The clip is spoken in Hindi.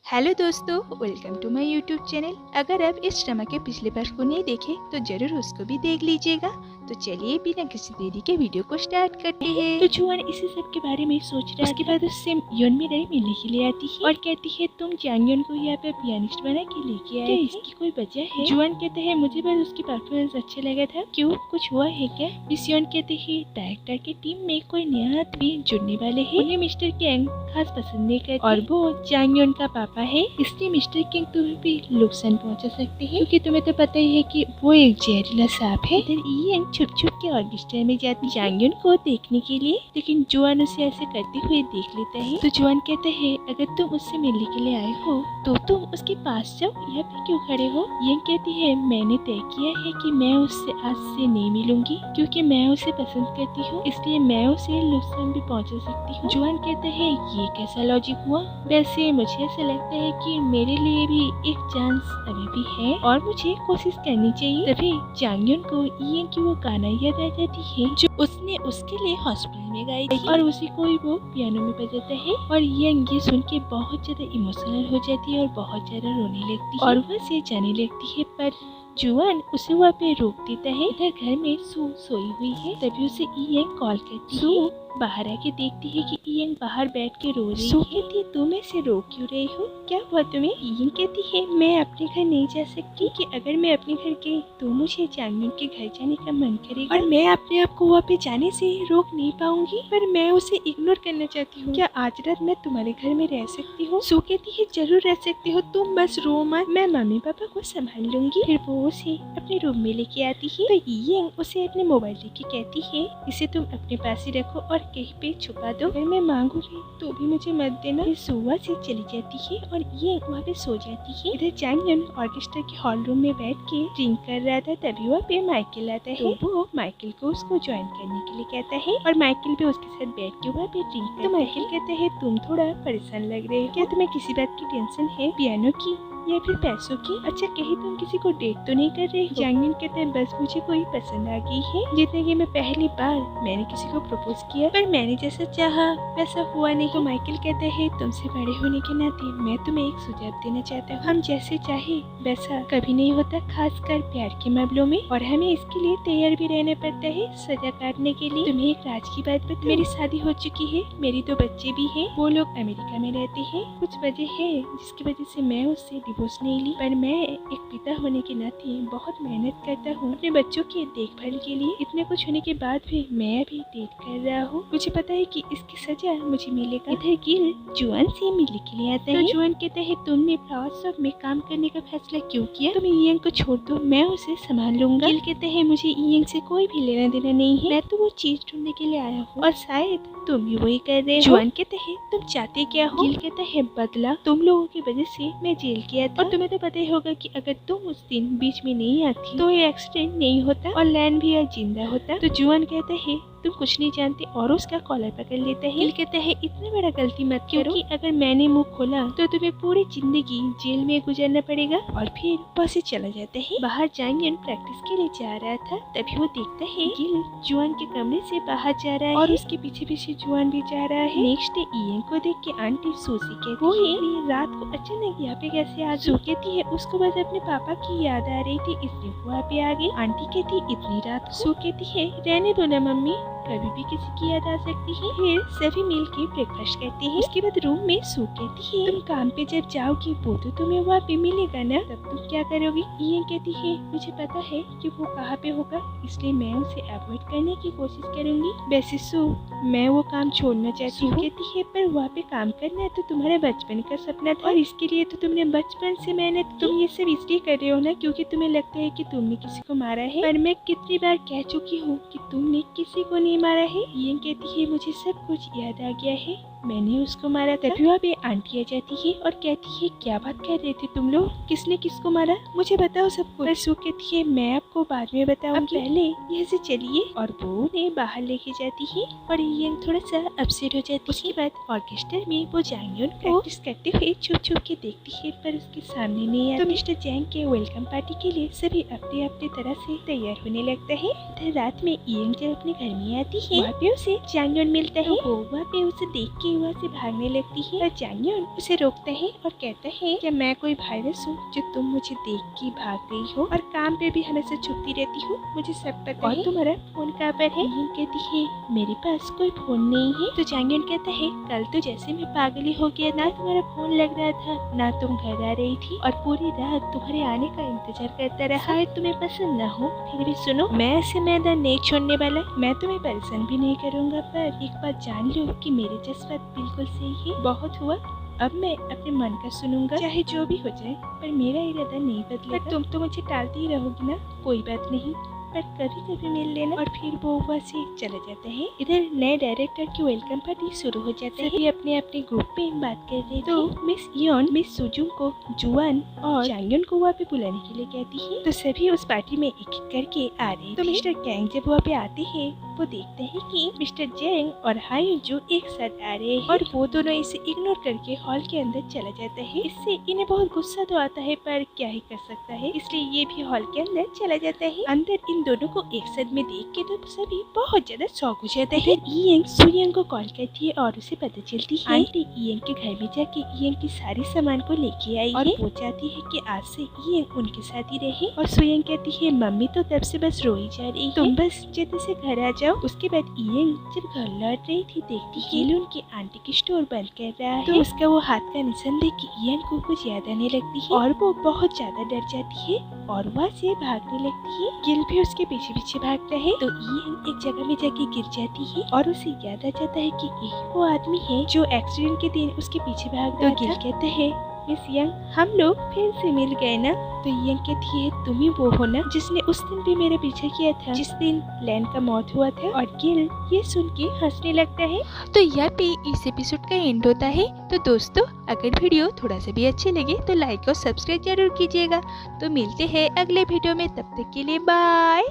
हेलो दोस्तों, welcome to my YouTube channel. अगर आप इस ड्रामा के पिछले पार्ट को नहीं देखे तो जरूर उसको भी देख लीजिएगा। तो चलिए बिना किसी देरी के वीडियो को स्टार्ट करते हैं। तो जुआन इसी सब के बारे में सोच रहा है। उसके बाद उससे योनमिराई मिलने के लिए आती है और कहती है तुम चांगयोन को यहाँ पे पियानिस्ट बना के लेके आए, क्या इसकी कोई वजह है? जुआन कहते हैं मुझे बस उसकी परफॉर्मेंस अच्छा लगा था। क्यों, कुछ हुआ है क्या? मिसियोन कहते हैं डायरेक्टर की टीम में कोई नया आदमी जुड़ने वाले है, उन्हें मिस्टर किंग खास पसंद नहीं करते और वो चांगयोन का पापा है, इसलिए मिस्टर किंग तुम्हें भी नुकसान पहुँचा सकते हैं क्योंकि तुम्हें तो पता ही है कि वो एक जहरीला सांप है। इधर ईएन छुप छुप के ऑर्केस्ट्रा में जाती चांगयोन को देखने के लिए, लेकिन जुआन उसे ऐसे करते हुए देख लेता है। तो जुआन कहते हैं अगर तुम उससे मिलने के लिए आए हो तो तुम उसके पास जाओ, यहाँ पे क्यों खड़े हो? ये कहती है मैंने तय किया है कि मैं उससे आज से नहीं मिलूंगी क्योंकि मैं उसे पसंद करती हूँ, इसलिए मैं उसे नुकसान भी पहुँचा सकती हूँ। जुआन कहते हैं ये कैसा लॉजिक हुआ? वैसे मुझे ऐसा लगता है कि मेरे लिए भी एक चांस अभी भी है और मुझे कोशिश करनी चाहिए। तभी चांगयोन को ईएन की वो गाना याद आ जाती है जो उसने उसके लिए हॉस्पिटल में गाई थी और उसी को ही वो पियानो में बजाता है और ईएन ये सुन के बहुत ज्यादा इमोशनल हो जाती है और बहुत ज्यादा रोने लगती है और वह से जाने लगती है। पर जुआन उसे वहाँ पे रोक देता है। इधर घर में सू सोई हुई है, तभी उसे ईएन कॉल करती है। बाहर आके देखती है कि ईएन बाहर बैठ के रो रही है। कहती है तुम ऐसे रो क्यों रही हो, क्या हुआ तुम्हें? ईएन कहती है मैं अपने घर नहीं जा सकती कि अगर मैं अपने घर गई तो मुझे चांगयोन के घर जाने का मन करेगा और मैं अपने आप को वहाँ पे जाने से रोक नहीं पाऊंगी, पर मैं उसे इग्नोर करना चाहती हूँ। क्या आज रात मैं तुम्हारे घर में रह सकती हूँ? सू कहती है जरूर रह सकती हो, तुम बस रो मत, मैं मम्मी पापा को संभाल लूंगी। फिर वो उसे अपने रूम में लेके आती है तो ईएन उसे अपने मोबाइल लेके कहती है इसे तुम अपने पास ही रखो और कहीं पे छुपा दो, अगर मैं मांगूंगी तो भी मुझे मत देना। फिर सुबह से चली जाती है और ये वहाँ पे सो जाती है। इधर चांगयोन ऑर्केस्ट्रा के हॉल रूम में बैठ के ड्रिंक कर रहा था, तभी वहाँ पे माइकल आता है। तो वो माइकल को उसको ज्वाइन करने के लिए कहता है और माइकल भी उसके साथ बैठ के वहाँ पे ड्रिंक करता है। तो माइकल कहता है तुम थोड़ा परेशान लग रहे हो, क्या तुम्हें किसी बात की टेंशन है, पियानो की या फिर पैसों की? अच्छा कहीं तुम किसी को डेट तो नहीं कर रहे हो? चांगयोन कहते हैं बस मुझे कोई पसंद आ गई है, जितने कि मैं पहली बार मैंने किसी को प्रपोज किया पर मैंने जैसा चाहा वैसा हुआ नहीं। तो माइकल कहते हैं तुमसे बड़े होने के नाते मैं तुम्हें एक सुझाव देना चाहता हूँ, हम जैसे चाहे वैसा कभी नहीं होता, खासकर प्यार के मामलों में, और हमें इसके लिए तैयार भी रहना पड़ता है सजा काटने के लिए। तुम्हें एक राज की बात बताऊं, मेरी शादी हो चुकी है, मेरी 2 बच्चे भी हैं, वो लोग अमेरिका में रहते हैं। कुछ वजह है जिसकी वजह से मैं उससे डिवोर्स नहीं ली, पर मैं एक पिता होने के नाते बहुत मेहनत करता हूँ अपने बच्चों की देखभाल के लिए। इतने कुछ होने के बाद भी मैं अभी डेट कर रहा हूँ, मुझे पता है कि इसकी सजा मुझे मिलेगा। इधर गिल जुआन से मिलने के लिए आता है। तो जुआन कहता है तुमने फ्लावर शॉप में काम करने का फैसला क्यों किया? तुम ईएन को छोड़ दो, मैं उसे संभाल लूंगा। गिल कहते हैं मुझे ईएन से कोई भी लेना देना नहीं है, मैं तो वो चीज ढूंढने के लिए आया हूँ और शायद तुम भी वही कर रहे हो। जुआन कहते हैं तुम चाहते क्या हो? गिल कहता है बदला, तुम लोगों की वजह से मैं जेल गया था और तुम्हें तो पता ही होगा कि अगर तुम उस दिन बीच में नहीं आती तो ये एक्सीडेंट नहीं होता और लैंड भी आज जिंदा होता। तो जुआन कहता है तुम कुछ नहीं जानते और उसका कॉलर पकड़ लेता है। गिल कहता है इतनी बड़ा गलती मत करो क्योंकि अगर मैंने मुंह खोला तो तुम्हें पूरी जिंदगी जेल में गुजरना पड़ेगा। और फिर बस चला जाता है। बाहर चांगयोन प्रैक्टिस के लिए जा रहा था, तभी वो देखता है गिल जुआन के कमरे से बाहर जा रहा है और उसके पीछे पीछे जुआन भी जा रहा है। नेक्स्ट डे ईएन को देख के आंटी सूसी कहती है रात को अचानक यहाँ पे कैसे आ गई? कहती है उसको बस अपने पापा की याद आ रही थी इसलिए वो वहाँ पे आ गई। आंटी कहती इतनी रात? सू कहती है रहने दो ना मम्मी, कभी भी किसी की याद आ सकती है। फिर सभी मिल के ब्रेकफास्ट करते हैं। उसके बाद रूम में सू कहती है तुम काम पे जब जाओगी वो तो तुम्हें वहाँ पे मिलेगा ना, तब तुम क्या करोगी? ये कहती है मुझे पता है कि वो कहाँ पे होगा, इसलिए मैं उसे अवॉइड करने की कोशिश करूंगी। वैसे सू मैं वो काम छोड़ना चाहती हूँ। कहती है पर वहाँ पे काम करना तो तुम्हारा बचपन का सपना था और इसके लिए तो तुमने बचपन से मेहनत, तुम ये सब इसलिए कर रहे हो ना क्योंकि तुम्हें लगता है कि तुमने किसी को मारा है, पर मैं कितनी बार कह चुकी हूँ कि तुमने किसी को नहीं मारा है। ये कहती है मुझे सब कुछ याद आ गया है, मैंने उसको मारा था। तभी वहाँ पे आंटी आ जाती है और कहती है क्या बात कर रहे थे तुम लोग, किसने किसको मारा, मुझे बताओ सब कुछ। सू कहती है मैं आपको बाद में बताऊंगी, पहले यहाँ से चलिए। और वो उन्हें बाहर लेके जाती है और ये थोड़ा सा अपसेट हो जाती है। उसके बाद ऑर्केस्ट्रा में वो चांगयोन प्रैक्टिस करते हुए छुप छुप के देखती है पर उसके सामने नहीं आता। तो मिस्टर जैंग के वेलकम पार्टी के लिए सभी अपने अपने तरह से तैयार होने लगता है। इधर रात में ईएन जब अपने घर में आती है वहाँ पे उसे चांगयोन मिलता है। वो वहाँ पे उसे देख के ही वहाँ से भागने लगती है और चांगयोन उसे रोकता है और कहता है कि मैं कोई वायरस हूँ जो तुम मुझे देख के भाग गई हो और काम पे भी हमेशा छुपती रहती हो, मुझे सब पता है। तुम्हारा फोन कहाँ पर है? कहती है मेरे पास कोई फोन नहीं है। तो चांगयोन कहता है कल तो जैसे मैं पागल हो गया, ना तुम्हारा फोन लग रहा था ना तुम घर आ रही थी और पूरी रात तुम्हारे आने का इंतजार करता रहा। शायद तुम्हें पसंद ना हो, फिर भी सुनो, मैं ऐसे मैदान नहीं छोड़ने वाला, मैं तुम्हें परेशान भी नहीं करूँगा, पर एक बात जान लो कि मेरे जज्बात बिल्कुल सही है। बहुत हुआ, अब मैं अपने मन का सुनूंगा, चाहे जो भी हो जाए, पर मेरा इरादा नहीं बदलेगा। तुम तो मुझे टालती ही रहोगी ना, कोई बात नहीं, पर कभी कभी मिल लेना। और फिर वो वहाँ से चला जाता है। इधर नए डायरेक्टर की वेलकम पार्टी शुरू हो जाता है। सभी अपने अपने ग्रुप में बात कर रहे थे। तो मिस योन मिस सुजुन को जुआन और चांगयोन को वहाँ पे बुलाने के लिए कहती है। तो सभी उस पार्टी में एक एक करके आ रहे। तो मिस्टर कैंग जब वहाँ पे आते हैं वो देखते हैं कि मिस्टर जेंग और हायुजू एक साथ आ रहे हैं और वो दोनों इसे इग्नोर करके हॉल के अंदर चला जाता है। इससे इन्हें बहुत गुस्सा तो आता है, पर क्या ही कर सकता है, इसलिए ये भी हॉल के अंदर चला जाता है। अंदर इन दोनों को एक साथ में देख के तो सभी बहुत ज्यादा शौक हो जाता है। ईयंग सुयंग को कॉल करती है और उसे पता चलती है आंटी ईयंग के घर में जाके ईयंग की सारी सामान को लेके आई और वो चाहती है कि आज से ईयंग उनके साथ ही रहे। और सुयंग कहती है मम्मी तो तब से बस रोई जा रही है, तुम बस जल्दी से घर आ जाओ। उसके बाद ईयंग जब घर लौट रही थी देखती है उनकी आंटी की स्टोर बंद कर रहा है। तो उसका वो हाथ का निशान देख के ईयंग को कुछ याद आने लगती है और वो बहुत ज्यादा डर जाती है और वहाँ से भागने लगती है। गिल भी उसके पीछे पीछे भागता है। तो ईयंग एक जगह में जाके गिर जाती है और उसे याद आ जाता है कि यही वो आदमी है जो एक्सीडेंट के दिन उसके पीछे भाग रहा था। गिल कहता है मिस यंग हम लोग फिर से मिल गए ना। तो यंग कहती है तुम ही वो हो ना जिसने उस दिन भी मेरा पीछा किया था जिस दिन लैन का मौत हुआ था। और गिल ये सुन के हंसने लगता है। तो यहाँ पे इस एपिसोड का एंड होता है। तो दोस्तों अगर वीडियो थोड़ा सा भी अच्छे लगे तो लाइक और सब्सक्राइब जरूर कीजिएगा। तो मिलते हैं अगले वीडियो में, तब तक के लिए बाय।